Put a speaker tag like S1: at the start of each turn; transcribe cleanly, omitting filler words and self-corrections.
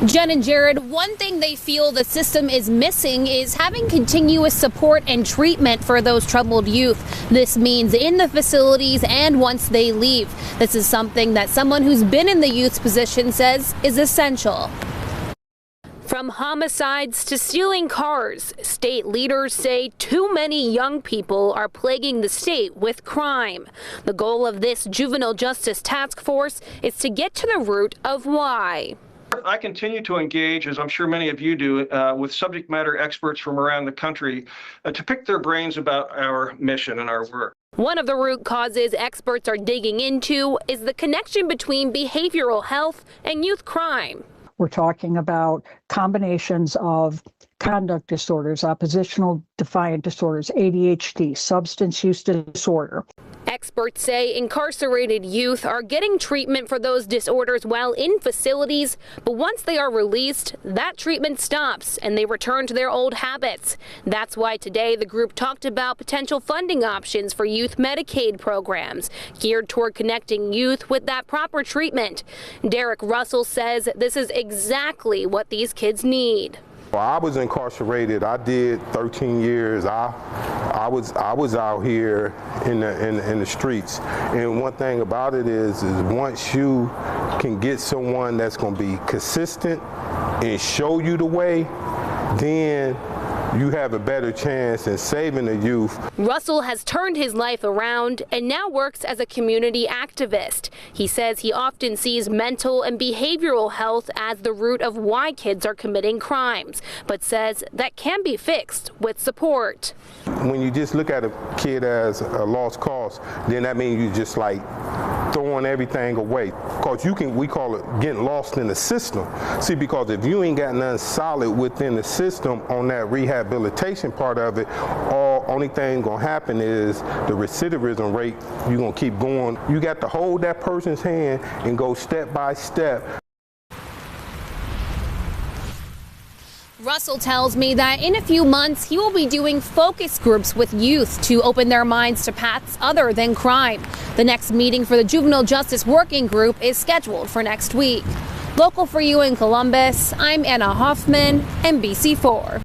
S1: Jen and Jared, one thing they feel the system is missing is having continuous support and treatment for those troubled youth. This means in the facilities and once they leave. This is something that someone who's been in the youth's position says is essential. From homicides to stealing cars, state leaders say too many young people are plaguing the state with crime. The goal of this juvenile justice task force is to get to the root of why.
S2: I continue to engage, as I'm sure many of you do, with subject matter experts from around the country to pick their brains about our mission and our work.
S1: One of the root causes experts are digging into is the connection between behavioral health and youth crime.
S3: We're talking about combinations of conduct disorders, oppositional defiant disorders, ADHD, substance use disorder.
S1: Experts say incarcerated youth are getting treatment for those disorders while in facilities, but once they are released, that treatment stops and they return to their old habits. That's why today the group talked about potential funding options for youth Medicaid programs geared toward connecting youth with that proper treatment. Derek Russell says this is exactly what these kids need.
S4: Well, I was incarcerated. I did 13 years. I was out here in the streets. And one thing about it is once you can get someone that's going to be consistent and show you the way, then you have a better chance in saving the youth.
S1: Russell has turned his life around and now works as a community activist. He says he often sees mental and behavioral health as the root of why kids are committing crimes, but says that can be fixed with support.
S4: When you just look at a kid as a lost cause, then that means you just like throwing everything away. Because we call it getting lost in the system. See, because if you ain't got nothing solid within the system on that rehabilitation part of it, only thing gonna happen is the recidivism rate, you're gonna keep going. You got to hold that person's hand and go step by step.
S1: Russell tells me that in a few months he will be doing focus groups with youth to open their minds to paths other than crime. The next meeting for the Juvenile Justice Working Group is scheduled for next week. Local for you in Columbus, I'm Anna Hoffman, NBC4.